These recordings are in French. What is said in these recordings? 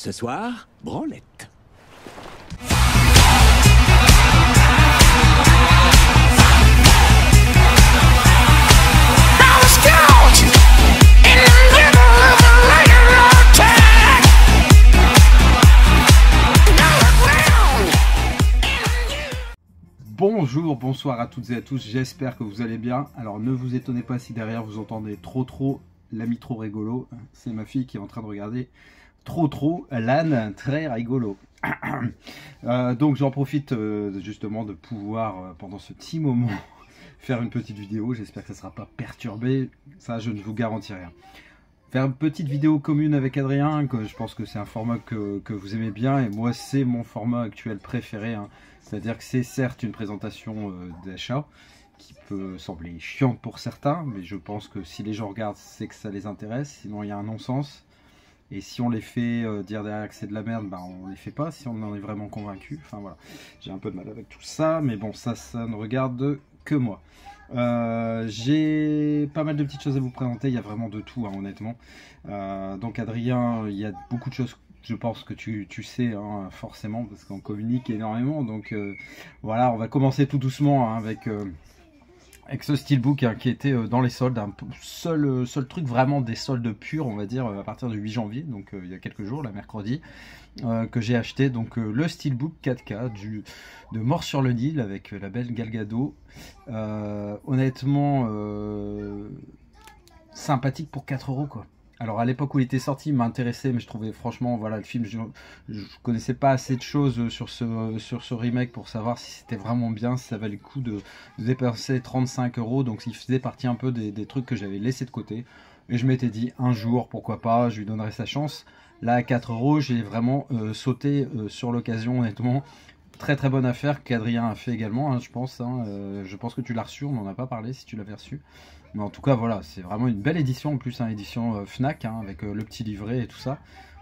Ce soir, branlette. Bonjour, bonsoir à toutes et à tous, j'espère que vous allez bien. Alors ne vous étonnez pas si derrière vous entendez trop l'ami trop rigolo. C'est ma fille qui est en train de regarder trop l'âne très rigolo. Donc j'en profite justement de pouvoir pendant ce petit moment faire une petite vidéo. J'espère que ça ne sera pas perturbé, ça je ne vous garantis rien. Faire une petite vidéo commune avec Adrien, que je pense que c'est un format que vous aimez bien, et moi c'est mon format actuel préféré, hein. C'est-à-dire que c'est certes une présentation d'achat, qui peut sembler chiante pour certains, mais je pense que si les gens regardent, c'est que ça les intéresse, sinon il y a un non-sens. Et si on les fait dire derrière que c'est de la merde, ben on les fait pas, si on en est vraiment convaincu. Enfin voilà, j'ai un peu de mal avec tout ça, mais bon, ça ne regarde que moi. J'ai pas mal de petites choses à vous présenter, il y a vraiment de tout, hein, honnêtement. Donc Adrien, il y a beaucoup de choses, je pense que tu sais, hein, forcément, parce qu'on communique énormément. Donc voilà, on va commencer tout doucement, hein, avec ce steelbook, hein, qui était dans les soldes, un seul truc vraiment des soldes purs, on va dire, à partir du 8 janvier, donc il y a quelques jours, la mercredi, que j'ai acheté. Donc le steelbook 4K de Mort sur le Nil avec la belle Gal Gadot. Honnêtement sympathique pour 4 € quoi. Alors à l'époque où il était sorti, il m'intéressait, mais je trouvais franchement, voilà, le film, je connaissais pas assez de choses sur ce remake pour savoir si c'était vraiment bien, si ça valait le coup de dépenser 35 €. Donc il faisait partie un peu des trucs que j'avais laissé de côté. Et je m'étais dit, un jour, pourquoi pas, je lui donnerai sa chance. Là, à 4 €, j'ai vraiment sauté sur l'occasion, honnêtement. Très bonne affaire qu'Adrien a fait également, hein, je pense. Hein, je pense que tu l'as reçu, on n'en a pas parlé si tu l'avais reçu. Mais en tout cas, voilà, c'est vraiment une belle édition, en plus, hein, édition Fnac, hein, avec le petit livret et tout ça.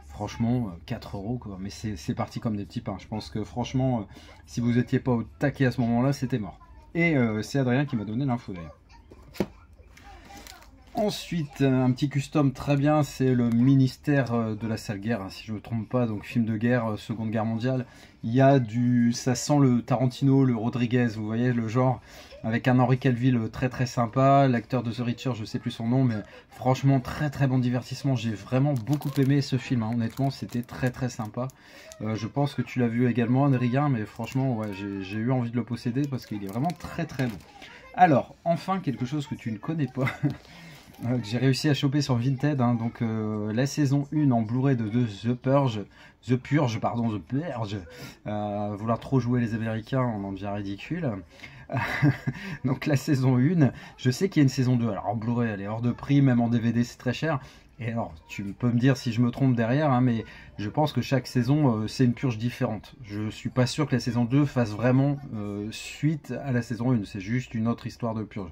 Franchement, 4 € quoi. Mais c'est parti comme des petits pains. Je pense que franchement, si vous n'étiez pas au taquet à ce moment-là, c'était mort. Et c'est Adrien qui m'a donné l'info d'ailleurs. Ensuite, un petit custom très bien, c'est le Ministère de la Sale Guerre, hein, si je ne me trompe pas, donc film de guerre, Seconde Guerre mondiale. Il y a ça sent le Tarantino, le Rodriguez, vous voyez le genre, avec un Henry Cavill très sympa, l'acteur de The Reacher, je ne sais plus son nom, mais franchement très bon divertissement. J'ai vraiment beaucoup aimé ce film, hein. Honnêtement c'était très sympa. Je pense que tu l'as vu également, Adrien, mais franchement ouais, j'ai eu envie de le posséder parce qu'il est vraiment très bon. Alors, enfin quelque chose que tu ne connais pas. Que j'ai réussi à choper sur Vinted, hein, donc la saison 1 en Blu-ray de The Purge, vouloir trop jouer les Américains, on en devient ridicule. Donc la saison 1, je sais qu'il y a une saison 2, alors en Blu-ray elle est hors de prix, même en DVD c'est très cher. Et alors, tu peux me dire si je me trompe derrière, hein, mais je pense que chaque saison, c'est une purge différente. Je suis pas sûr que la saison 2 fasse vraiment suite à la saison 1, c'est juste une autre histoire de purge.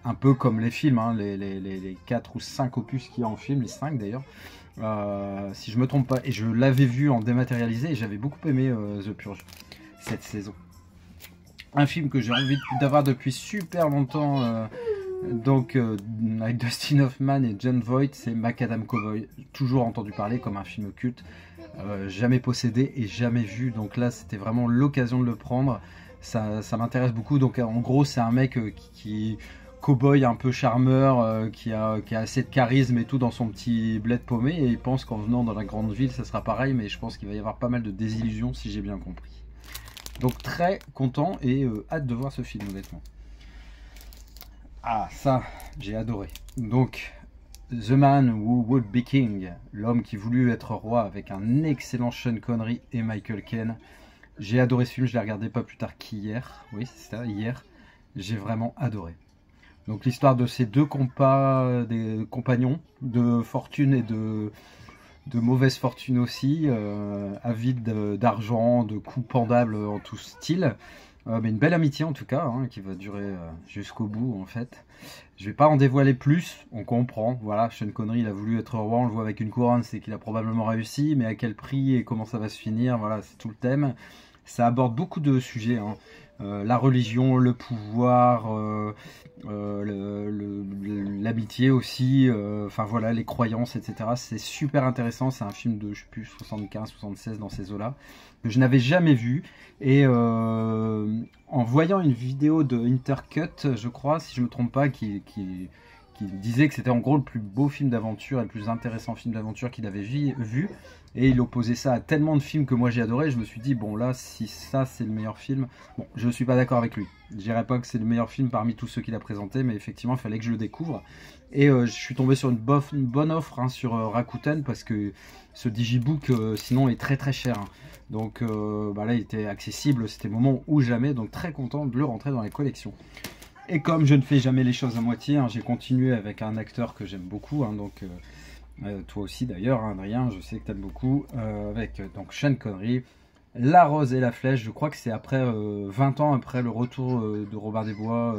Un peu comme les films, hein, les 4 ou 5 opus qu'il y a en film, les 5 d'ailleurs, si je me trompe pas. Et je l'avais vu en dématérialisé et j'avais beaucoup aimé The Purge, cette saison. Un film que j'ai envie d'avoir depuis super longtemps, donc avec Dustin Hoffman et Jon Voight, c'est Macadam Cowboy. Toujours entendu parler comme un film culte, jamais possédé et jamais vu. Donc là, c'était vraiment l'occasion de le prendre. Ça m'intéresse beaucoup. Donc en gros, c'est un mec qui cowboy un peu charmeur, qui a assez de charisme et tout dans son petit bled paumé, et il pense qu'en venant dans la grande ville ça sera pareil, mais je pense qu'il va y avoir pas mal de désillusions si j'ai bien compris. Donc très content et hâte de voir ce film, honnêtement. Ah, ça j'ai adoré. Donc The Man Who Would Be King, l'homme qui voulut être roi, avec un excellent Sean Connery et Michael Caine. J'ai adoré ce film, je l'ai regardé pas plus tard qu'hier. Oui, c'est ça, hier. J'ai vraiment adoré. Donc l'histoire de ces deux des compagnons de fortune et de mauvaise fortune aussi, avides d'argent, de coups pendables en tout style. Mais une belle amitié en tout cas, hein, qui va durer jusqu'au bout en fait. Je vais pas en dévoiler plus, on comprend. Voilà, Sean Connery il a voulu être roi, on le voit avec une couronne, c'est qu'il a probablement réussi, mais à quel prix et comment ça va se finir, voilà, c'est tout le thème. Ça aborde beaucoup de sujets, hein. La religion, le pouvoir, l'amitié aussi, enfin voilà, les croyances, etc. C'est super intéressant, c'est un film de, je sais plus, 75, 76 dans ces eaux-là, que je n'avais jamais vu. Et en voyant une vidéo de Intercut, je crois, si je me trompe pas, qui disait que c'était en gros le plus beau film d'aventure et le plus intéressant film d'aventure qu'il avait vu. Et il opposait ça à tellement de films que moi j'ai adoré. Je me suis dit, bon là, si ça c'est le meilleur film, bon, je ne suis pas d'accord avec lui. Je dirais pas que c'est le meilleur film parmi tous ceux qu'il a présentés, mais effectivement, il fallait que je le découvre. Et je suis tombé sur une bonne offre hein, sur Rakuten, parce que ce Digibook, sinon, est très très cher. Hein. Donc bah là, il était accessible, c'était le moment ou jamais, donc très content de le rentrer dans les collections. Et comme je ne fais jamais les choses à moitié, hein, j'ai continué avec un acteur que j'aime beaucoup, hein, donc toi aussi d'ailleurs, hein, Adrien, je sais que tu aimes beaucoup, avec donc Sean Connery, La Rose et la Flèche. Je crois que c'est après 20 ans après le retour de Robert des Bois,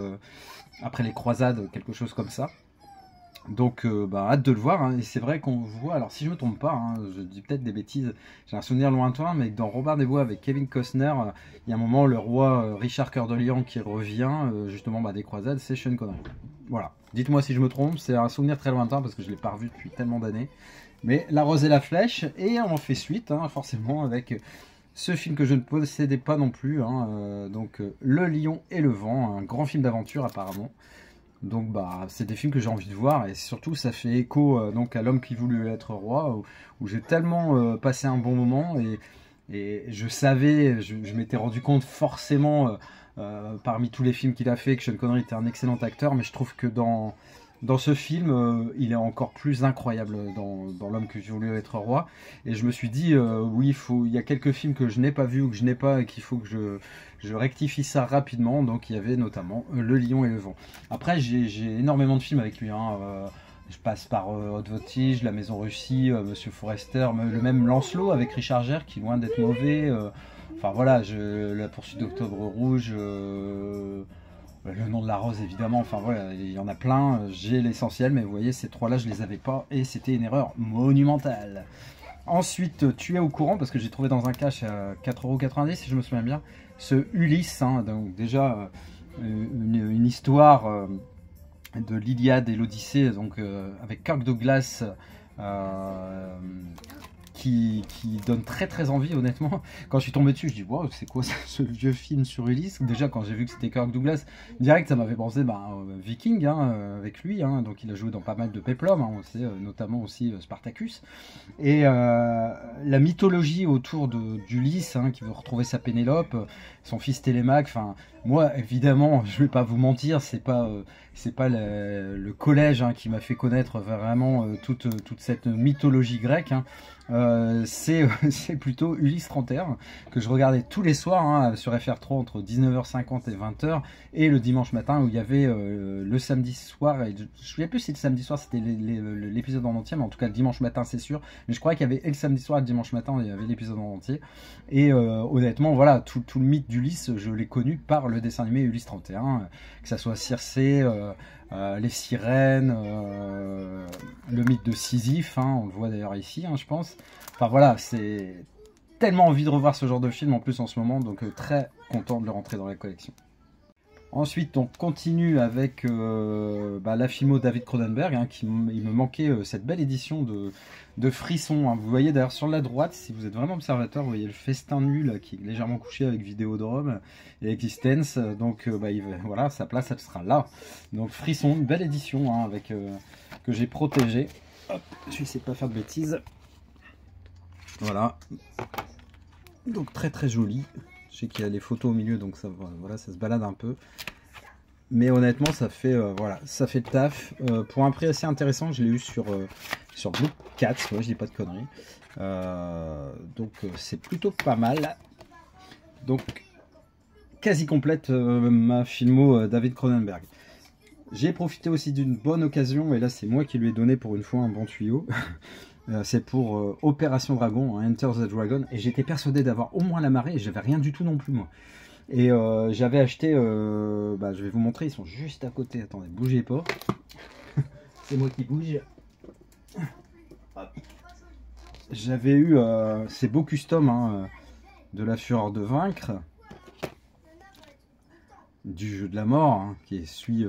après les croisades, quelque chose comme ça. Donc bah, hâte de le voir, hein. Et c'est vrai qu'on voit, alors si je me trompe pas, hein, je dis peut-être des bêtises, j'ai un souvenir lointain, mais dans Robert des Bois avec Kevin Costner, il y a un moment le roi Richard Cœur de Lion qui revient justement bah, des croisades, c'est Sean Connery. Voilà, dites-moi si je me trompe, c'est un souvenir très lointain parce que je ne l'ai pas revu depuis tellement d'années. Mais La Rose et la Flèche, et on fait suite hein, forcément avec ce film que je ne possédais pas non plus, hein, donc Le Lion et le Vent, un grand film d'aventure apparemment. Donc bah c'est des films que j'ai envie de voir, et surtout ça fait écho donc à L'Homme qui voulut être roi, où j'ai tellement passé un bon moment, et je savais, je m'étais rendu compte forcément parmi tous les films qu'il a fait que Sean Connery était un excellent acteur, mais je trouve que dans ce film, il est encore plus incroyable dans L'Homme qui voulait être roi. Et je me suis dit, oui, il y a quelques films que je n'ai pas vus ou que je n'ai pas, et qu'il faut que je rectifie ça rapidement. Donc il y avait notamment Le Lion et le Vent. Après, j'ai énormément de films avec lui. Hein, je passe par Haute Voltige, La Maison Russie, Monsieur Forrester, le même Lancelot avec Richard Gere qui est loin d'être mauvais. Enfin voilà, La Poursuite d'Octobre Rouge. Le Nom de la Rose évidemment, enfin voilà, il y en a plein, j'ai l'essentiel, mais vous voyez ces trois-là je les avais pas et c'était une erreur monumentale. Ensuite, tu es au courant parce que j'ai trouvé dans un cache à 4,90 € si je me souviens bien, ce Ulysse, hein, donc déjà une histoire de l'Iliade et l'Odyssée, donc avec Kirk Douglas, qui donne très très envie honnêtement. Quand je suis tombé dessus, je dis wow, c'est quoi ce vieux film sur Ulysse. Déjà quand j'ai vu que c'était Kirk Douglas, direct ça m'avait pensé Viking hein, avec lui, hein, donc il a joué dans pas mal de péplum, hein, on sait, notamment aussi Spartacus. Et la mythologie autour d'Ulysse, hein, qui veut retrouver sa Pénélope, son fils Télémaque, enfin moi évidemment je vais pas vous mentir, c'est pas le collège hein, qui m'a fait connaître vraiment toute cette mythologie grecque, hein. C'est plutôt Ulysse 31 que je regardais tous les soirs hein, sur FR3 entre 19h50 et 20h, et le dimanche matin où il y avait le samedi soir, et je ne me souviens plus si le samedi soir c'était l'épisode en entier, mais en tout cas le dimanche matin c'est sûr, mais je crois qu'il y avait et le samedi soir et le dimanche matin il y avait l'épisode en entier. Et honnêtement voilà, tout le mythe d'Ulysse je l'ai connu par le dessin animé Ulysse 31, que ça soit Circé, les sirènes, le mythe de Sisyphe, hein, on le voit d'ailleurs ici, hein, je pense. Enfin voilà, c'est tellement envie de revoir ce genre de film en plus en ce moment, donc très content de le rentrer dans la collection. Ensuite, on continue avec la filmo David Cronenberg, hein, il me manquait cette belle édition de Frisson. Hein. Vous voyez d'ailleurs sur la droite, si vous êtes vraiment observateur, vous voyez le festin nul qui est légèrement couché avec Vidéodrome et Existence. Donc voilà, sa place elle sera là. Donc Frisson, une belle édition hein, avec que j'ai protégée. Hop, je vais essayer de pas faire de bêtises. Voilà. Donc très très joli. Je sais qu'il y a les photos au milieu, donc ça, voilà, ça se balade un peu. Mais honnêtement, ça fait, voilà, ça fait le taf. Pour un prix assez intéressant, je l'ai eu sur Blue Cat, ouais, je dis pas de conneries. Donc c'est plutôt pas mal. Donc quasi complète ma filmo David Cronenberg. J'ai profité aussi d'une bonne occasion, et là c'est moi qui lui ai donné pour une fois un bon tuyau. C'est pour Opération Dragon, hein, Enter the Dragon, et j'étais persuadé d'avoir au moins la marée, et j'avais rien du tout non plus moi. Et j'avais acheté, je vais vous montrer, ils sont juste à côté, attendez, bougez pas. C'est moi qui bouge. J'avais eu ces beaux customs hein, de La Fureur de Vaincre, du Jeu de la Mort, hein, qui suit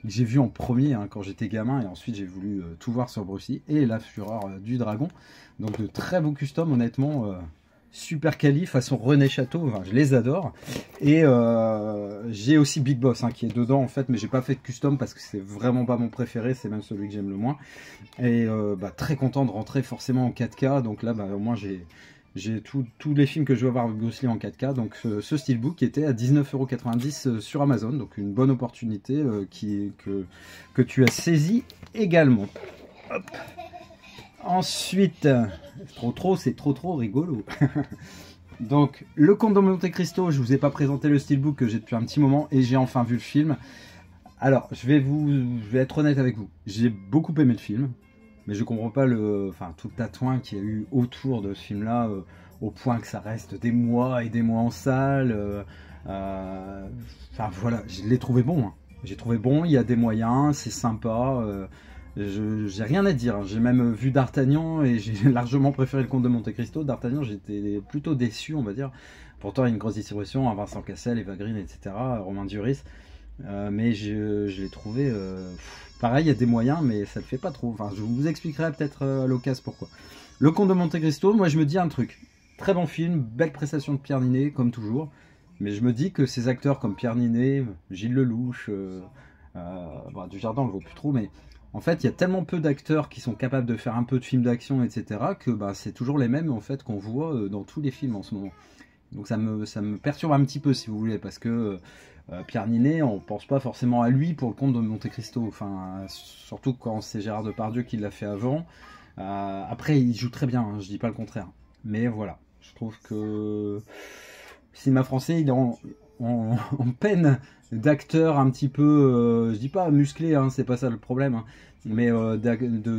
j'ai vu en premier hein, quand j'étais gamin, et ensuite j'ai voulu tout voir sur Bruce Lee, et La Fureur du Dragon. Donc de très beaux customs, honnêtement, super quali, façon René Château, enfin, je les adore. Et j'ai aussi Big Boss hein, qui est dedans en fait, mais j'ai pas fait de custom parce que c'est vraiment pas mon préféré, c'est même celui que j'aime le moins. Et très content de rentrer forcément en 4K, donc là au moins j'ai tous les films que je veux voir avec Bruce Lee en 4K, donc ce steelbook qui était à 19,90 € sur Amazon, donc une bonne opportunité que tu as saisi également. Hop. Ensuite, c'est trop rigolo. Donc, Le Comte de Monte Cristo, je vous ai pas présenté le steelbook que j'ai depuis un petit moment et j'ai enfin vu le film. Alors, je vais être honnête avec vous, j'ai beaucoup aimé le film. Mais je comprends pas tout le tatouin qu'il y a eu autour de ce film-là, au point que ça reste des mois et des mois en salle. Voilà, je l'ai trouvé bon. Hein. J'ai trouvé bon, il y a des moyens, c'est sympa. J'ai rien à dire. Hein. J'ai même vu D'Artagnan et j'ai largement préféré Le Comte de Monte Cristo. D'Artagnan, j'étais plutôt déçu, on va dire. Pourtant, il y a une grosse distribution, hein, Vincent Cassel, Eva Green, etc., Romain Duris. Mais je l'ai trouvé... pareil, il y a des moyens, mais ça ne le fait pas trop. Enfin, je vous expliquerai peut-être à l'occasion pourquoi. Le Comte de Monte Cristo, moi je me dis un truc. Très bon film, belle prestation de Pierre Niney, comme toujours. Mais je me dis que ces acteurs comme Pierre Niney, Gilles Lelouch, Dujardin, on le voit plus trop, mais en fait, il y a tellement peu d'acteurs qui sont capables de faire un peu de films d'action, etc., que c'est toujours les mêmes en fait qu'on voit dans tous les films en ce moment. Donc ça me perturbe un petit peu, si vous voulez, parce que Pierre Niney, on pense pas forcément à lui pour Le Comte de Monte Cristo. Enfin, surtout quand c'est Gérard Depardieu qui l'a fait avant. Après, il joue très bien, hein, je dis pas le contraire. Mais voilà, je trouve que le cinéma français, il est en peine d'acteurs un petit peu, je dis pas musclés, hein, c'est pas ça le problème, hein, mais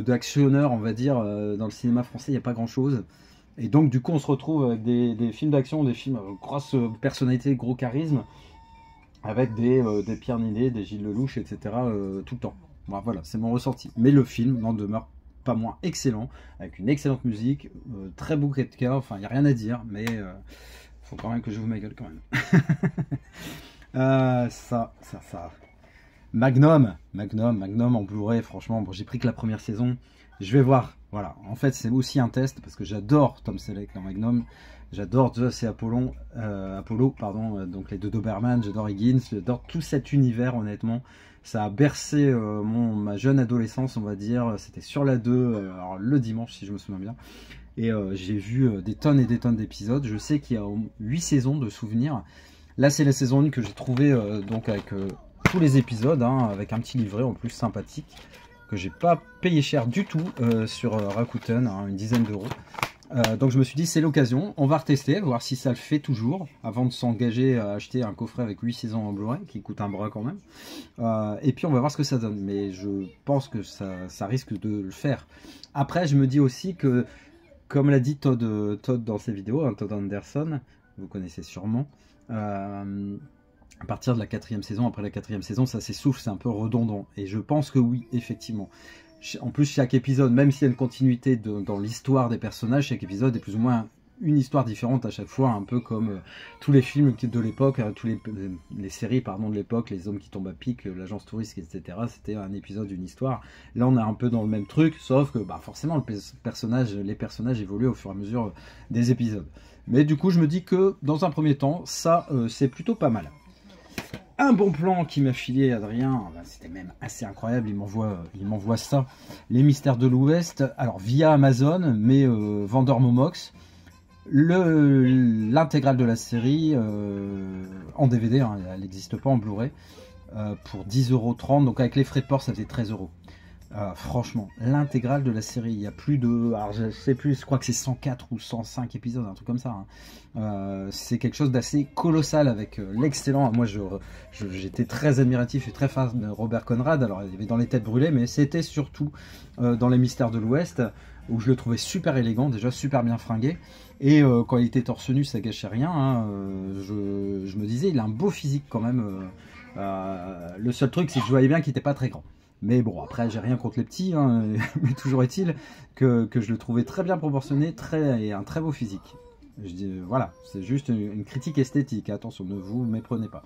d'actionneurs, on va dire, dans le cinéma français, il n'y a pas grand chose. Et donc, du coup, on se retrouve avec des films d'action, des films grosse personnalité, gros charisme, avec des Pierre Niney, des Gilles Lelouch, etc. Tout le temps. Bon, voilà, c'est mon ressenti. Mais le film n'en demeure pas moins excellent, avec une excellente musique, très beau 4K, enfin, il n'y a rien à dire, mais faut quand même que je vous ma gueule quand même. Ça. Magnum en Blu-ray, franchement, bon, j'ai pris que la première saison. Je vais voir, voilà. En fait, c'est aussi un test, parce que j'adore Tom Selleck dans Magnum. J'adore Zeus et Apollo, donc les deux Doberman, j'adore Higgins, j'adore tout cet univers, honnêtement. Ça a bercé ma jeune adolescence, on va dire. C'était sur la 2, alors, le dimanche, si je me souviens bien. Et j'ai vu des tonnes et des tonnes d'épisodes. Je sais qu'il y a 8 saisons de souvenirs. Là, c'est la saison 1 que j'ai trouvé donc avec tous les épisodes, hein, avec un petit livret en plus sympathique, que j'ai pas payé cher du tout sur Rakuten, hein, une dizaine d'euros. Donc je me suis dit c'est l'occasion, on va retester, voir si ça le fait toujours, avant de s'engager à acheter un coffret avec 8 saisons en Blu-ray, qui coûte un bras quand même. Et puis on va voir ce que ça donne, mais je pense que ça risque de le faire. Après je me dis aussi que, comme l'a dit Todd dans ses vidéos, hein, Todd Anderson, vous connaissez sûrement, à partir de la 4e saison, après la 4e saison, ça s'essouffle, c'est un peu redondant. Et je pense que oui, effectivement. En plus, chaque épisode, même s'il y a une continuité dans l'histoire des personnages, chaque épisode est plus ou moins une histoire différente à chaque fois, un peu comme tous les films de l'époque, tous les séries pardon, de l'époque, Les Hommes qui tombent à pic, L'Agence Touriste, etc. C'était un épisode d'une histoire. Là, on est un peu dans le même truc, sauf que forcément, les personnages évoluent au fur et à mesure des épisodes. Mais du coup, je me dis que, dans un premier temps, ça, c'est plutôt pas mal. Un bon plan qui m'a filé Adrien, c'était même assez incroyable, il m'envoie ça, Les Mystères de l'Ouest, alors via Amazon, mais vendeur Momox, l'intégrale de la série en DVD, hein, elle n'existe pas en Blu-ray, pour 10,30 €, donc avec les frais de port ça faisait 13 €. Franchement, l'intégrale de la série, il y a plus de... Alors je sais plus, je crois que c'est 104 ou 105 épisodes, un truc comme ça. Hein. C'est quelque chose d'assez colossal avec l'excellent... Moi, j'étais très admiratif et très fan de Robert Conrad. Alors, il y avait dans Les Têtes Brûlées, mais c'était surtout dans Les Mystères de l'Ouest, où je le trouvais super élégant, déjà super bien fringué. Et quand il était torse nu, ça gâchait rien. Hein. Je me disais, il a un beau physique quand même. Le seul truc, c'est que je voyais bien qu'il n'était pas très grand. Mais bon, après, j'ai rien contre les petits, hein, mais toujours est-il que je le trouvais très bien proportionné et un très beau physique. Je dis, voilà, c'est juste une critique esthétique, attention, ne vous méprenez pas.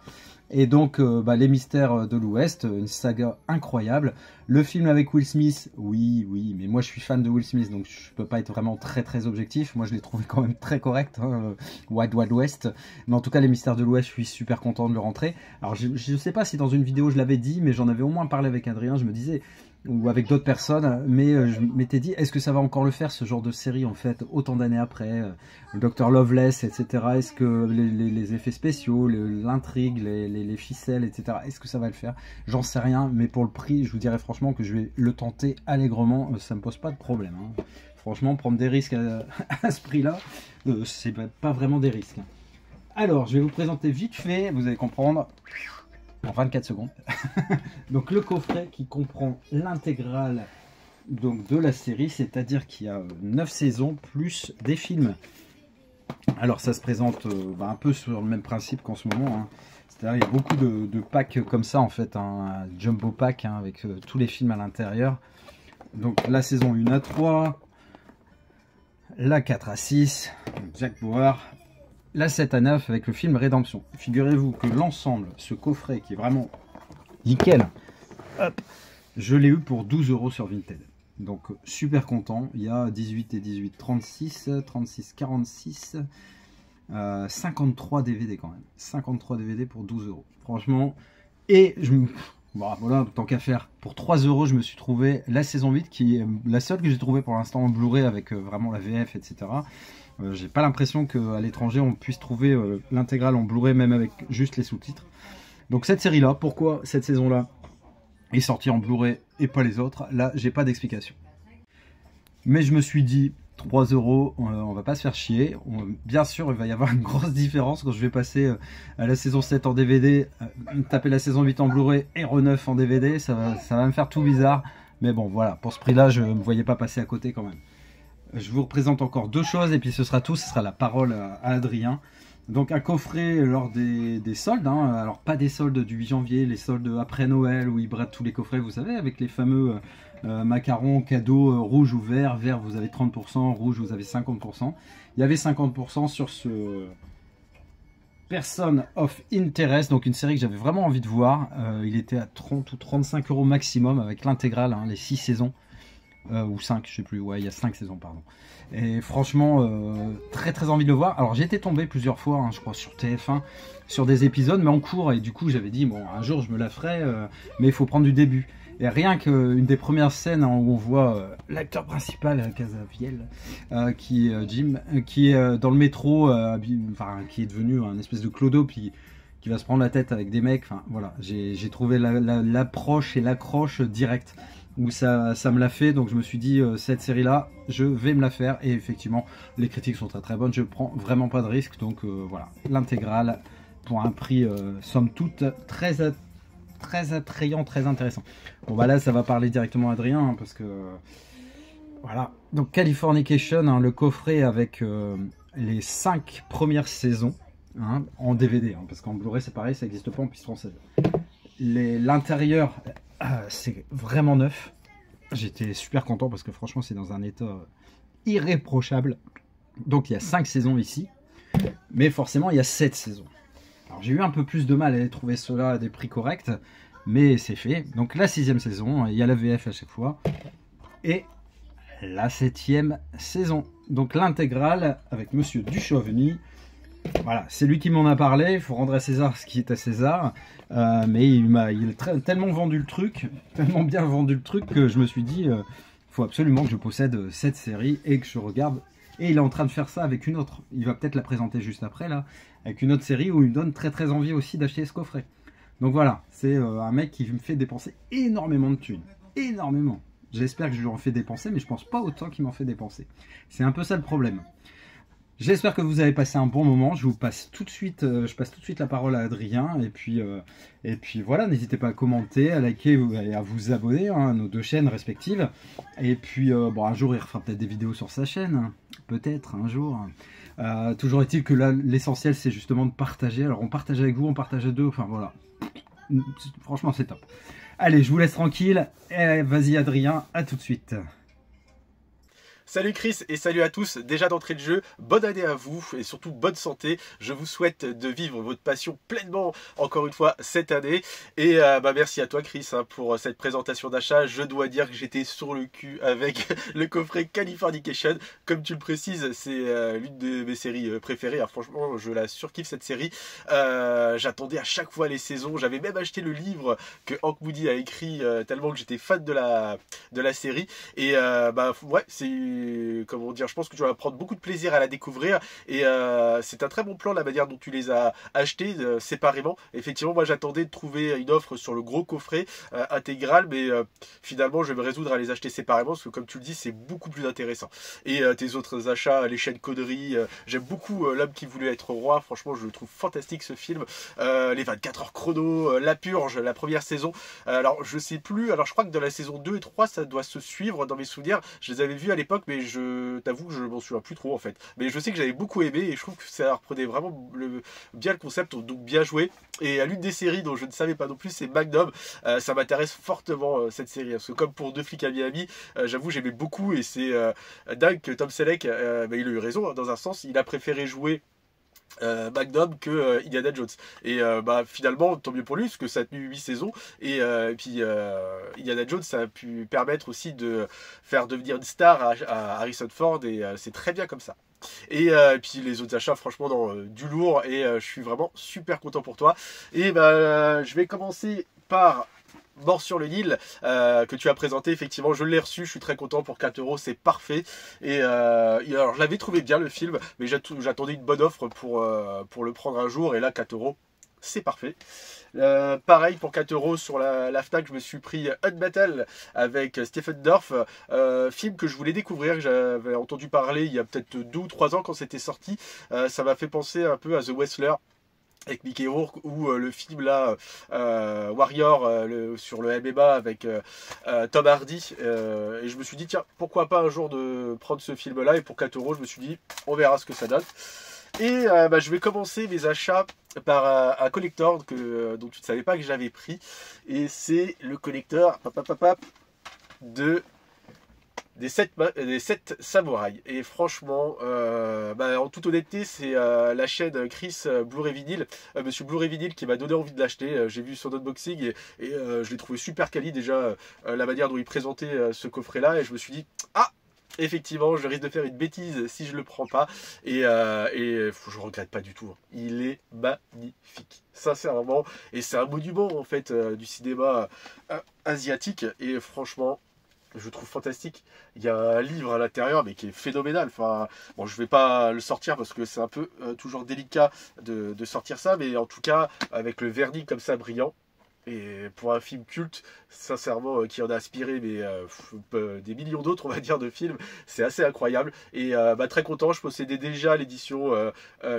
Et donc, les mystères de l'Ouest, une saga incroyable. Le film avec Will Smith, oui, mais moi je suis fan de Will Smith, donc je peux pas être vraiment très objectif. Moi je l'ai trouvé quand même très correct, hein, Wild Wild West. Mais en tout cas, les mystères de l'Ouest, je suis super content de le rentrer. Alors je sais pas si dans une vidéo je l'avais dit, mais j'en avais au moins parlé avec Adrien, je me disais, ou avec d'autres personnes, mais je m'étais dit, est-ce que ça va encore le faire, ce genre de série, en fait, autant d'années après, Dr. Loveless, etc. Est-ce que les effets spéciaux, l'intrigue, les ficelles, etc., est-ce que ça va le faire? J'en sais rien, mais pour le prix, je vous dirais franchement que je vais le tenter allègrement, ça me pose pas de problème. Hein. Franchement, prendre des risques à ce prix-là, c'est pas vraiment des risques. Alors, je vais vous présenter vite fait, vous allez comprendre, en 24 secondes. Donc le coffret qui comprend l'intégrale de la série, c'est-à-dire qu'il y a 9 saisons plus des films. Alors ça se présente un peu sur le même principe qu'en ce moment. Hein. C'est-à-dire il y a beaucoup de packs comme ça en fait, un jumbo pack hein, avec tous les films à l'intérieur. Donc la saison 1 à 3, la 4 à 6, Jack Bauer, la 7 à 9 avec le film Rédemption. Figurez-vous que l'ensemble, ce coffret qui est vraiment nickel, hop, je l'ai eu pour 12 € sur Vinted. Donc super content. Il y a 18 et 18, 36, 36, 46, 53 DVD quand même. 53 DVD pour 12 €. Franchement, et voilà, tant qu'à faire, pour 3 €, je me suis trouvé la saison 8 qui est la seule que j'ai trouvée pour l'instant en Blu-ray avec vraiment la VF, etc. J'ai pas l'impression qu'à l'étranger on puisse trouver l'intégrale en Blu-ray même avec juste les sous-titres. Donc cette série là, pourquoi cette saison là est sortie en Blu-ray et pas les autres, là j'ai pas d'explication. Mais je me suis dit 3 €, on va pas se faire chier. Bien sûr il va y avoir une grosse différence quand je vais passer à la saison 7 en DVD, taper la saison 8 en Blu-ray et re-9 en DVD, ça va me faire tout bizarre. Mais bon voilà, pour ce prix là je ne me voyais pas passer à côté quand même. Je vous représente encore 2 choses et puis ce sera tout, ce sera la parole à Adrien. Donc un coffret lors des soldes, hein. Alors pas des soldes du 8 janvier, les soldes après Noël où ils bradent tous les coffrets, vous savez, avec les fameux macarons cadeaux rouge ou vert. Vert vous avez 30%, rouge vous avez 50%. Il y avait 50% sur ce Person of Interest, donc une série que j'avais vraiment envie de voir. Il était à 30 ou 35 € maximum avec l'intégrale, hein, les 6 saisons. Ou 5, je sais plus, ouais, il y a 5 saisons, pardon. Et franchement, très envie de le voir. Alors j'étais tombé plusieurs fois, hein, je crois, sur TF1, sur des épisodes, mais en cours, et du coup j'avais dit, bon, un jour je me la ferai, mais il faut prendre du début. Et rien qu'une des premières scènes hein, où on voit l'acteur principal, Casaviel, qui est Jim, qui est dans le métro, qui est devenu un espèce de clodo, puis qui va se prendre la tête avec des mecs, enfin voilà, j'ai trouvé l'approche et l'accroche directe. Où ça me l'a fait, donc je me suis dit cette série là je vais me la faire, et effectivement les critiques sont très bonnes, je prends vraiment pas de risque, donc voilà, l'intégrale pour un prix somme toute très attrayant, très intéressant. Bon bah là ça va parler directement à Adrien hein, parce que voilà, donc Californication, hein, le coffret avec les 5 premières saisons hein, en DVD hein, parce qu'en Blu-ray c'est pareil, ça n'existe pas en puce française. L'intérieur c'est vraiment neuf. J'étais super content parce que franchement c'est dans un état irréprochable. Donc il y a 5 saisons ici, mais forcément il y a 7 saisons. Alors j'ai eu un peu plus de mal à trouver cela à des prix corrects, mais c'est fait. Donc la 6e saison, il y a la VF à chaque fois, et la 7e saison. Donc l'intégrale avec Monsieur Duchovny. Voilà, c'est lui qui m'en a parlé, il faut rendre à César ce qui est à César, mais il a tellement vendu le truc, tellement bien vendu le truc que je me suis dit, il faut absolument que je possède cette série et que je regarde, et il est en train de faire ça avec une autre, il va peut-être la présenter juste après là, avec une autre série où il me donne très envie aussi d'acheter ce coffret. Donc voilà, c'est un mec qui me fait dépenser énormément de thunes, énormément. J'espère que je lui en fais dépenser, mais je pense pas autant qu'il m'en fait dépenser. C'est un peu ça le problème. J'espère que vous avez passé un bon moment. Je passe tout de suite la parole à Adrien. Et puis voilà, n'hésitez pas à commenter, à liker et à vous abonner hein, à nos 2 chaînes respectives. Et puis bon, un jour il refera peut-être des vidéos sur sa chaîne, hein. Peut-être un jour. Toujours est-il que là l'essentiel c'est justement de partager. Alors on partage avec vous, on partage à 2. Enfin voilà, franchement c'est top. Allez, je vous laisse tranquille. Vas-y Adrien, à tout de suite. Salut Chris et salut à tous, déjà d'entrée de jeu, bonne année à vous et surtout bonne santé. Je vous souhaite de vivre votre passion pleinement encore une fois cette année. Et merci à toi Chris pour cette présentation d'achat. Je dois dire que j'étais sur le cul avec le coffret Californication. Comme tu le précises, c'est l'une de mes séries préférées. Alors, franchement, je la surkiffe cette série. J'attendais à chaque fois les saisons. J'avais même acheté le livre que Hank Moody a écrit tellement que j'étais fan de la série. Et ouais, c'est comment dire, je pense que tu vas prendre beaucoup de plaisir à la découvrir et c'est un très bon plan la manière dont tu les as achetés séparément. Effectivement, moi j'attendais de trouver une offre sur le gros coffret intégral, mais finalement je vais me résoudre à les acheter séparément parce que comme tu le dis, c'est beaucoup plus intéressant. Et tes autres achats, les chaînes conneries, j'aime beaucoup L'homme qui voulait être roi. Franchement, je le trouve fantastique ce film. Les 24 heures chrono, La Purge, la première saison. Alors je sais plus, alors je crois que dans la saison 2 et 3 ça doit se suivre dans mes souvenirs. Je les avais vus à l'époque, mais je t'avoue que je m'en souviens plus trop en fait. Mais je sais que j'avais beaucoup aimé et je trouve que ça reprenait vraiment bien le concept, donc bien joué. Et l'une des séries dont je ne savais pas non plus, c'est Magnum. Ça m'intéresse fortement cette série, parce que comme pour Deux flics à Miami, j'avoue j'aimais beaucoup et c'est dingue que Tom Selleck, il a eu raison dans un sens, il a préféré jouer Magnum que Indiana Jones et finalement tant mieux pour lui parce que ça a tenu 8 saisons et puis Indiana Jones ça a pu permettre aussi de faire devenir une star à Harrison Ford et c'est très bien comme ça. Et puis les autres achats franchement du lourd et je suis vraiment super content pour toi. Et je vais commencer par Mort sur le Nil que tu as présenté. Effectivement je l'ai reçu, je suis très content pour 4 euros, c'est parfait. Et alors je l'avais trouvé bien le film, mais j'attendais une bonne offre pour le prendre un jour, et là 4 euros c'est parfait. Pareil pour 4 euros sur la Fnac, je me suis pris Unbattle avec Stephen Dorff, film que je voulais découvrir, que j'avais entendu parler il y a peut-être 2 ou 3 ans quand c'était sorti. Ça m'a fait penser un peu à The Wrestler avec Mickey Rourke, ou le film là Warrior sur le MMA avec Tom Hardy, et je me suis dit tiens pourquoi pas un jour de prendre ce film là, et pour 4 euros je me suis dit on verra ce que ça donne. Et je vais commencer mes achats par un collector dont tu ne savais pas que j'avais pris, et c'est le collector des 7 samouraïs. Et franchement, en toute honnêteté, c'est la chaîne Chris Blu-ray Vinyl, Monsieur Blu-ray Vinyl, qui m'a donné envie de l'acheter. J'ai vu son unboxing et je l'ai trouvé super quali déjà, la manière dont il présentait ce coffret là, et je me suis dit ah, effectivement, je risque de faire une bêtise si je le prends pas, et je regrette pas du tout. Il est magnifique, sincèrement, et c'est un monument en fait du cinéma asiatique, et franchement, je trouve fantastique. Il y a un livre à l'intérieur, mais qui est phénoménal. Enfin, bon, je vais pas le sortir parce que c'est un peu toujours délicat de sortir ça, mais en tout cas, avec le vernis comme ça brillant. Et pour un film culte, sincèrement, qui en a inspiré des millions d'autres, on va dire, de films, c'est assez incroyable. Et très content, je possédais déjà l'édition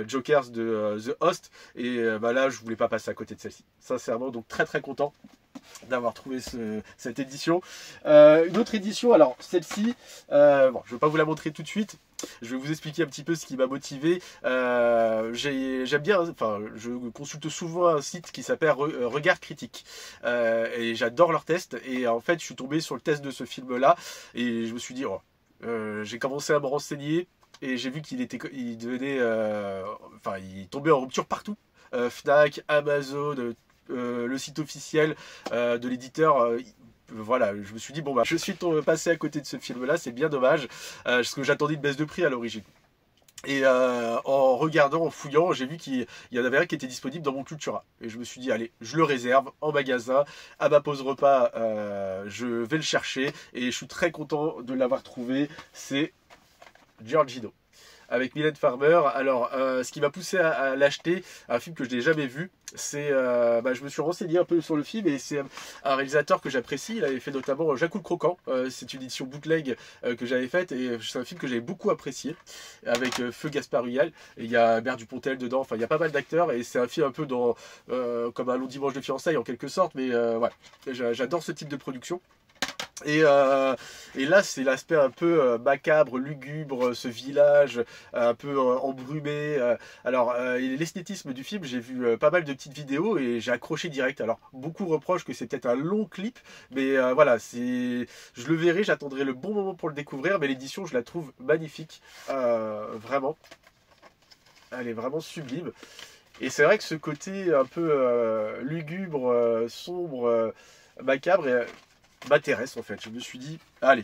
Jokers de The Host. Et là, je voulais pas passer à côté de celle-ci. Sincèrement, donc très très content d'avoir trouvé cette édition. Une autre édition, alors celle-ci, je ne vais pas vous la montrer tout de suite. Je vais vous expliquer un petit peu ce qui m'a motivé. J'aime bien, enfin, je consulte souvent un site qui s'appelle Regard Critique, et j'adore leurs tests. Et en fait, je suis tombé sur le test de ce film-là, et je me suis dit, j'ai commencé à me renseigner, et j'ai vu il tombait en rupture partout. Fnac, Amazon, le site officiel de l'éditeur. Voilà, je me suis dit je suis passé à côté de ce film là, c'est bien dommage, parce que j'attendais une baisse de prix à l'origine. Et en regardant, en fouillant, j'ai vu qu'il y en avait un qui était disponible dans mon Cultura, et je me suis dit allez, je le réserve en magasin à ma pause repas, je vais le chercher, et je suis très content de l'avoir trouvé. C'est Giorgino avec Mylène Farmer. Alors ce qui m'a poussé à l'acheter, un film que je n'ai jamais vu, c'est je me suis renseigné un peu sur le film, et c'est un réalisateur que j'apprécie. Il avait fait notamment Jacou le Croquant, c'est une édition bootleg que j'avais faite, et c'est un film que j'avais beaucoup apprécié, avec Feu Gaspard Ulliel, et il y a Bert Dupontel dedans. Enfin, il y a pas mal d'acteurs, et c'est un film un peu comme un long dimanche de fiançailles en quelque sorte, mais j'adore ce type de production. Et là, c'est l'aspect un peu macabre, lugubre, ce village un peu embrumé. L'esthétisme du film, j'ai vu pas mal de petites vidéos et j'ai accroché direct. Alors, beaucoup reprochent que c'est peut-être un long clip, mais voilà, je le verrai, j'attendrai le bon moment pour le découvrir, mais l'édition, je la trouve magnifique, vraiment. Elle est vraiment sublime. Et c'est vrai que ce côté un peu lugubre, sombre, macabre, m'intéresse en fait. Je me suis dit, allez,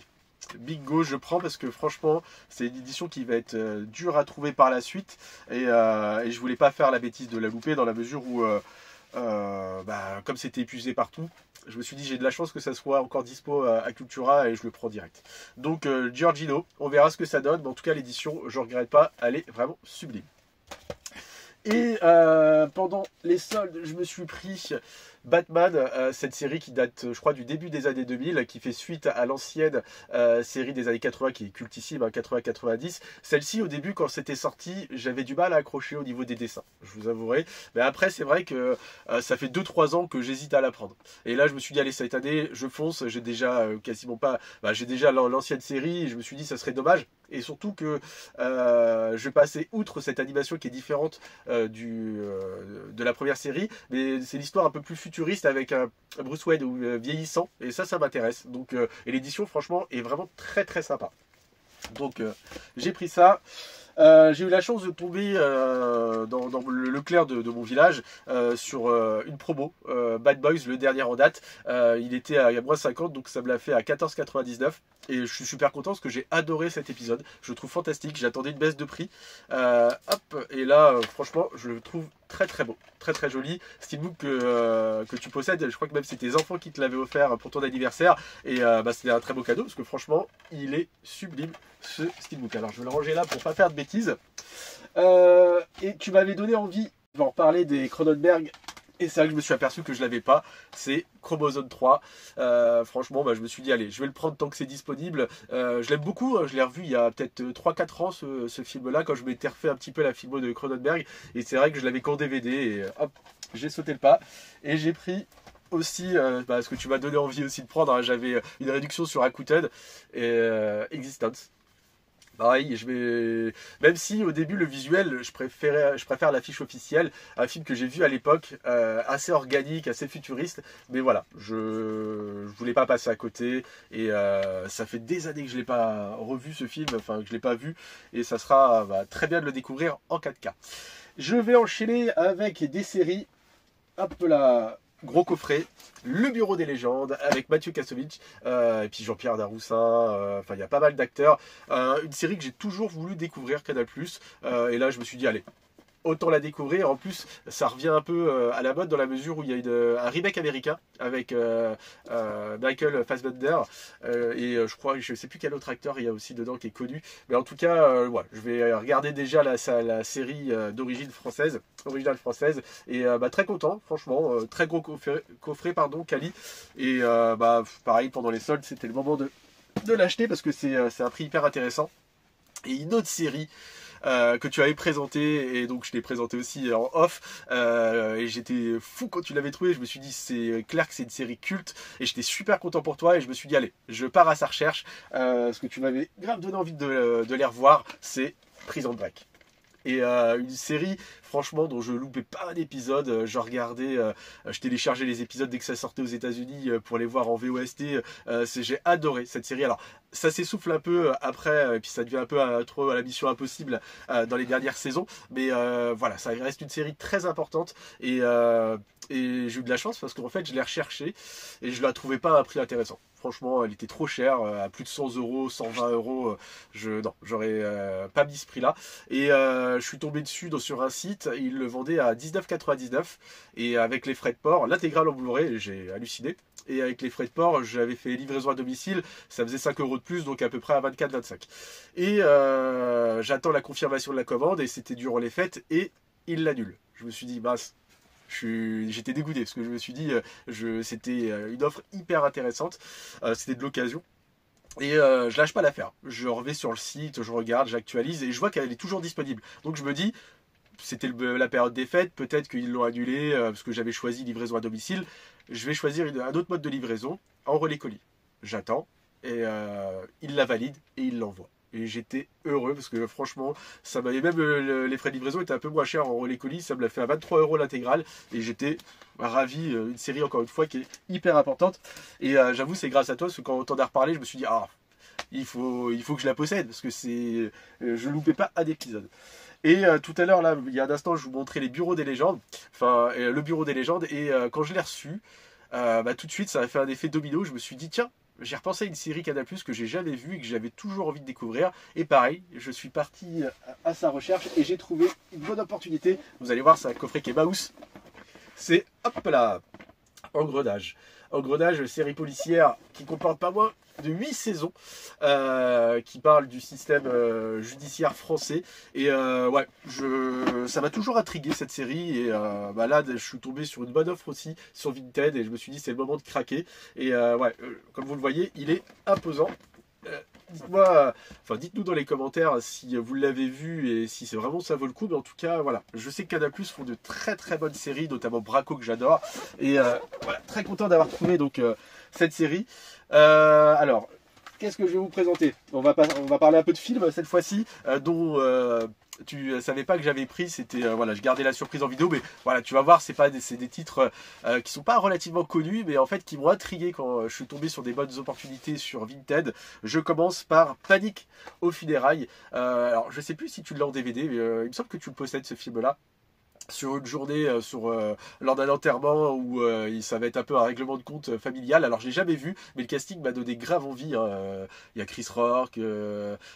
bingo, je prends parce que franchement, c'est une édition qui va être dure à trouver par la suite. Et je voulais pas faire la bêtise de la louper dans la mesure où, comme c'était épuisé partout, je me suis dit, j'ai de la chance que ça soit encore dispo à Cultura et je le prends direct. Donc, Giorgino, on verra ce que ça donne. Mais en tout cas, l'édition, je ne regrette pas, elle est vraiment sublime. Et pendant les soldes, je me suis pris Batman, cette série qui date, je crois, du début des années 2000, qui fait suite à l'ancienne série des années 80, qui est cultissime, hein, 80-90. Celle-ci, au début, quand c'était sorti, j'avais du mal à accrocher au niveau des dessins, je vous avouerai. Mais après, c'est vrai que ça fait 2-3 ans que j'hésite à la prendre. Et là, je me suis dit, allez, cette année, je fonce. J'ai déjà quasiment pas... j'ai déjà l'ancienne série, et je me suis dit, ça serait dommage. Et surtout que je vais passer outre cette animation qui est différente de la première série, mais c'est l'histoire un peu plus futuriste avec un Bruce Wayne vieillissant, et ça m'intéresse. Donc, et l'édition, franchement, est vraiment très très sympa. Donc, j'ai pris ça. J'ai eu la chance de tomber dans le Leclerc de mon village sur une promo Bad Boys, le dernier en date. Il était à moins 50, donc ça me l'a fait à 14,99. Et je suis super content parce que j'ai adoré cet épisode. Je le trouve fantastique. J'attendais une baisse de prix. Et là, franchement, je le trouve très très beau, très très joli. Steelbook que tu possèdes, je crois que même c'est tes enfants qui te l'avaient offert pour ton anniversaire. Et c'était un très beau cadeau parce que franchement, il est sublime ce Steelbook. Alors je vais le ranger là pour pas faire de bêtises. Et tu m'avais donné envie de reparler des Cronenberg. Et c'est là que je me suis aperçu que je ne l'avais pas. C'est Chromosome 3. Franchement, je me suis dit, allez, je vais le prendre tant que c'est disponible. Je l'aime beaucoup. Hein, je l'ai revu il y a peut-être 3-4 ans, ce film-là, quand je m'étais refait un petit peu la filmo de Cronenberg. Et c'est vrai que je l'avais qu'en DVD. Et hop, j'ai sauté le pas. Et j'ai pris aussi, ce que tu m'as donné envie aussi de prendre. Hein, j'avais une réduction sur Rakuten et Existence. Pareil, même si au début le visuel, je préfère l'affiche officielle, un film que j'ai vu à l'époque, assez organique, assez futuriste, mais voilà, je voulais pas passer à côté, et ça fait des années que je l'ai pas revu ce film, enfin que je l'ai pas vu, et ça sera très bien de le découvrir en 4K. Je vais enchaîner avec des séries, hop là, gros coffret, Le Bureau des légendes avec Mathieu Kassovitch et puis Jean-Pierre Daroussin, il y a pas mal d'acteurs. Une série que j'ai toujours voulu découvrir, Canal+. Et là je me suis dit allez, autant la découvrir. En plus, ça revient un peu à la mode dans la mesure où il y a un remake américain avec Michael Fassbender et je sais plus quel autre acteur il y a aussi dedans qui est connu. Mais en tout cas, je vais regarder déjà la série d'origine française, originale française, et très content, franchement, très gros coffret, pardon, Kali. Et pareil, pendant les soldes, c'était le moment de l'acheter parce que c'est un prix hyper intéressant. Et une autre série que tu avais présenté, et donc je l'ai présenté aussi en off, et j'étais fou quand tu l'avais trouvé. Je me suis dit c'est clair que c'est une série culte, et j'étais super content pour toi, et je me suis dit allez, je pars à sa recherche, parce que tu m'avais grave donné envie de les revoir. C'est Prison Break. Et une série, franchement, dont je loupais pas un épisode. Je regardais, je téléchargeais les épisodes dès que ça sortait aux États-Unis pour les voir en VOST. J'ai adoré cette série. Alors, ça s'essouffle un peu après, et puis ça devient un peu trop à la Mission Impossible dans les dernières saisons. Mais voilà, ça reste une série très importante. Et j'ai eu de la chance parce qu'en fait, je l'ai recherchée et je la trouvais pas à un prix intéressant. Franchement, elle était trop chère, à plus de 100 €, 120 €. Non, j'aurais pas mis ce prix-là. Et je suis tombé dessus sur un site, il le vendait à 19,99 €. Et avec les frais de port, l'intégrale en Blu-ray, j'ai halluciné. Et avec les frais de port, j'avais fait livraison à domicile, ça faisait 5 € de plus, donc à peu près à 24-25. Et j'attends la confirmation de la commande, et c'était durant les fêtes, et il l'annule. Je me suis dit, mince. J'étais dégoûté parce que je me suis dit c'était une offre hyper intéressante, c'était de l'occasion, et je lâche pas l'affaire. Je reviens sur le site, je regarde, j'actualise, et je vois qu'elle est toujours disponible. Donc je me dis, c'était la période des fêtes, peut-être qu'ils l'ont annulé parce que j'avais choisi livraison à domicile. Je vais choisir un autre mode de livraison en relais colis. j'attends, et il la valide et il l'envoie. Et j'étais heureux parce que franchement, ça m'avait même les frais de livraison étaient un peu moins chers en relais colis, ça me l'a fait à 23 € l'intégrale et j'étais ravi. Une série encore une fois qui est hyper importante. Et j'avoue, c'est grâce à toi parce que quand on t'en a reparlé, je me suis dit ah, il faut que je la possède parce que je loupais pas un épisode. Et tout à l'heure là, il y a un instant, je vous montrais les bureaux des légendes, enfin le bureau des légendes, et quand je l'ai reçu, tout de suite ça a fait un effet domino. Je me suis dit tiens, j'ai repensé à une série Canal+ que j'ai jamais vue et que j'avais toujours envie de découvrir. Et pareil, je suis parti à sa recherche et j'ai trouvé une bonne opportunité. Vous allez voir, c'est un coffret qui est mouse. C'est, hop là, Engrenage. Engrenage, série policière qui comporte pas moins de 8 saisons, qui parle du système judiciaire français. Et ouais, ça m'a toujours intrigué cette série. Et là, je suis tombé sur une bonne offre aussi sur Vinted et je me suis dit c'est le moment de craquer. Et ouais, comme vous le voyez, il est imposant. Dites-nous dans les commentaires si vous l'avez vu et si c'est vraiment ça vaut le coup. Mais en tout cas, voilà, je sais que Canal+ font de très très bonnes séries, notamment Braco que j'adore. Et voilà, très content d'avoir trouvé donc cette série. Alors, qu'est-ce que je vais vous présenter? On va parler un peu de films cette fois-ci, dont tu savais pas que j'avais pris. C'était voilà, je gardais la surprise en vidéo, mais voilà, tu vas voir, c'est des titres qui sont pas relativement connus, mais en fait qui m'ont intrigué quand je suis tombé sur des bonnes opportunités sur Vinted. Je commence par Panique aux funérailles. Alors, je sais plus si tu l'as en DVD, mais il me semble que tu le possèdes ce film-là. Sur une journée, lors d'un enterrement où ça va être un peu un règlement de compte familial. Alors je l'ai jamais vu, mais le casting m'a donné grave envie. Hein. Il y a Chris Rock,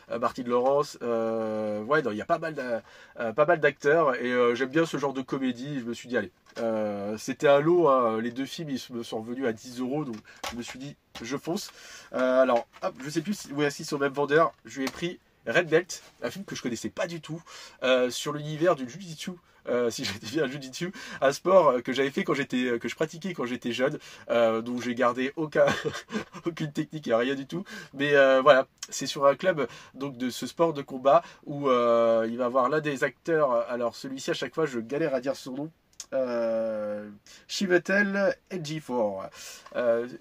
Martin Lawrence, ouais, non, il y a pas mal d'acteurs et j'aime bien ce genre de comédie. Je me suis dit allez, c'était un lot. Hein. Les deux films ils me sont revenus à 10 €, donc je me suis dit je fonce. Alors hop, je sais plus si c'est au même vendeur. Je lui ai pris Red Belt, un film que je connaissais pas du tout, sur l'univers du Jiu-Jitsu. Si j'étais bien Jiu-Jitsu, un sport que j'avais fait que je pratiquais quand j'étais jeune, dont j'ai gardé aucune technique et rien du tout. Mais voilà, c'est sur un club donc de ce sport de combat où il va avoir l'un des acteurs. Alors celui-ci à chaque fois je galère à dire son nom. Chiwetel Ejiofor,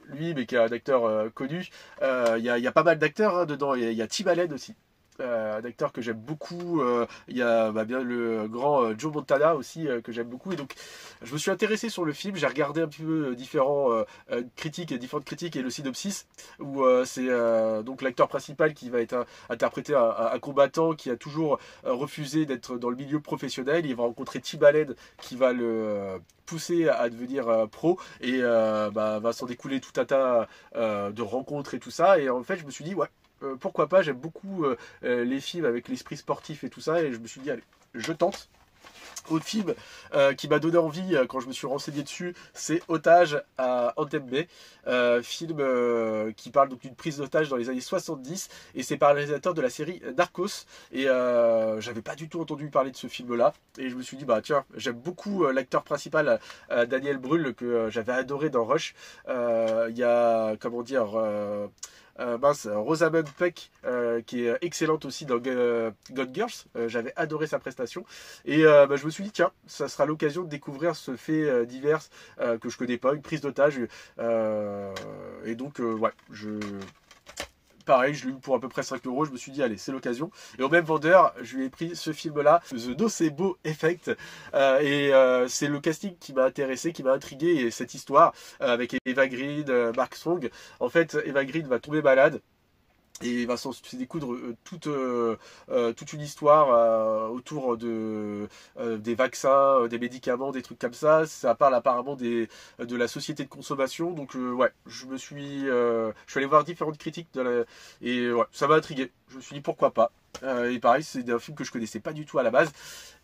lui, mais qui est un acteur connu. Il y a pas mal d'acteurs hein, dedans. Il y a Tim Allen aussi. Un acteur que j'aime beaucoup. Il y a bien le grand Joe Montana aussi que j'aime beaucoup. Et donc je me suis intéressé sur le film. J'ai regardé un petit peu différentes critiques et le synopsis où c'est donc l'acteur principal qui va être interprété un combattant qui a toujours refusé d'être dans le milieu professionnel. Il va rencontrer Tim Allen qui va le pousser à devenir pro et va s'en découler tout un tas de rencontres et tout ça. Et en fait je me suis dit ouais, pourquoi pas, j'aime beaucoup les films avec l'esprit sportif et tout ça, et je me suis dit allez, je tente. Autre film qui m'a donné envie quand je me suis renseigné dessus, c'est Otage à Entebbe, film qui parle donc d'une prise d'otage dans les années 70, et c'est par le réalisateur de la série Narcos, et j'avais pas du tout entendu parler de ce film-là, et je me suis dit bah tiens, j'aime beaucoup l'acteur principal Daniel Brühl que j'avais adoré dans Rush. Il y a comment dire Rosamund Pike qui est excellente aussi dans God Girls. J'avais adoré sa prestation et je me suis dit tiens, ça sera l'occasion de découvrir ce fait divers que je connais pas, une prise d'otage et donc ouais, pareil, je l'ai eu pour à peu près 5 €. Je me suis dit, allez, c'est l'occasion. Et au même vendeur, je lui ai pris ce film-là, The Nocebo Effect. C'est le casting qui m'a intéressé, qui m'a intrigué. Et cette histoire avec Eva Green, Mark Strong. En fait, Eva Green va tomber malade. Et il va se découdre toute une histoire autour des vaccins, des médicaments, des trucs comme ça. Ça parle apparemment de la société de consommation. Donc ouais, je suis allé voir différentes critiques et ouais, ça m'a intrigué. Je me suis dit pourquoi pas. Et pareil, c'est un film que je connaissais pas du tout à la base.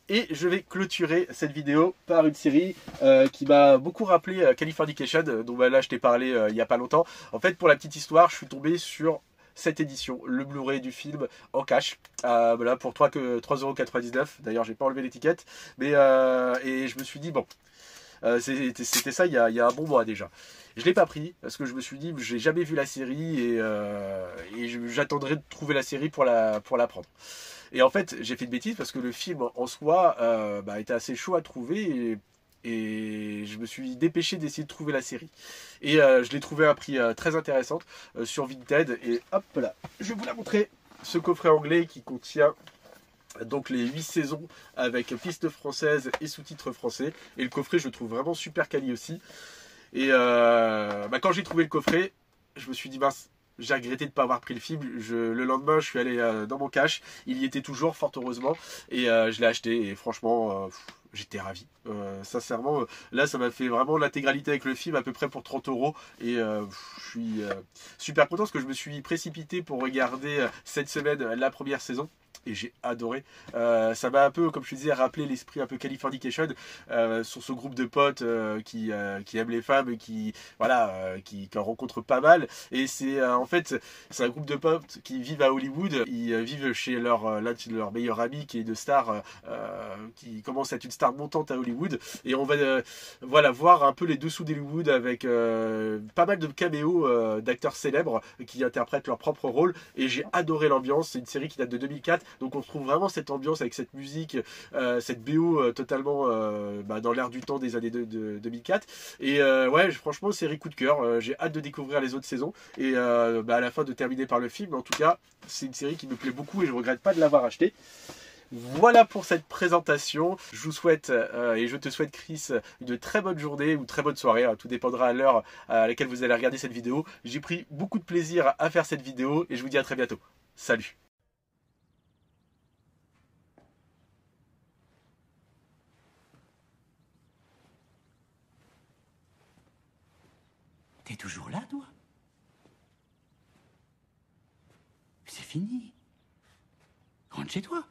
Et je vais clôturer cette vidéo par une série qui m'a beaucoup rappelé Californication, dont là je t'ai parlé il y a pas longtemps. En fait, pour la petite histoire, je suis tombé sur cette édition, le Blu-ray du film en cash, voilà, pour 3,99 €. D'ailleurs, j'ai pas enlevé l'étiquette, mais et je me suis dit bon, c'était ça il y a un bon mois déjà. Je l'ai pas pris parce que je me suis dit j'ai jamais vu la série et j'attendrai de trouver la série pour la prendre. Et en fait, j'ai fait une bêtise parce que le film en soi était assez chaud à trouver. Et Et je me suis dépêché d'essayer de trouver la série. Et je l'ai trouvé à un prix très intéressant sur Vinted. Et hop là, je vais vous la montrer. Ce coffret anglais qui contient donc les 8 saisons avec pistes françaises et sous-titres français. Et le coffret, je le trouve vraiment super quali aussi. Et quand j'ai trouvé le coffret, je me suis dit, mince, j'ai regretté de ne pas avoir pris le film. Le lendemain, je suis allé dans mon cache. Il y était toujours, fort heureusement. Et je l'ai acheté. Et franchement, j'étais ravi. Sincèrement, là, ça m'a fait vraiment l'intégralité avec le film, à peu près pour 30 euros. Et je suis super content parce que je me suis précipité pour regarder cette semaine la première saison. Et j'ai adoré. Ça m'a un peu, comme je te disais, rappelé l'esprit un peu Californication sur ce groupe de potes qui aiment les femmes et qui en rencontrent pas mal. Et c'est en fait, c'est un groupe de potes qui vivent à Hollywood. Ils vivent chez l'un de leurs meilleurs amis qui est une star, qui commence à être une star montante à Hollywood. Et on va voir un peu les dessous d'Hollywood avec pas mal de caméos d'acteurs célèbres qui interprètent leur propre rôle. Et j'ai adoré l'ambiance. C'est une série qui date de 2004. Donc on retrouve vraiment cette ambiance avec cette musique, cette BO totalement dans l'air du temps des années 2004. Et ouais, franchement, série coup de cœur. J'ai hâte de découvrir les autres saisons et à la fin de terminer par le film. En tout cas, c'est une série qui me plaît beaucoup et je regrette pas de l'avoir acheté. Voilà pour cette présentation. Je vous souhaite et je te souhaite, Chris, une très bonne journée ou très bonne soirée. Tout dépendra à l'heure à laquelle vous allez regarder cette vidéo. J'ai pris beaucoup de plaisir à faire cette vidéo et je vous dis à très bientôt. Salut! T'es toujours là, toi? C'est fini. Rentre chez toi.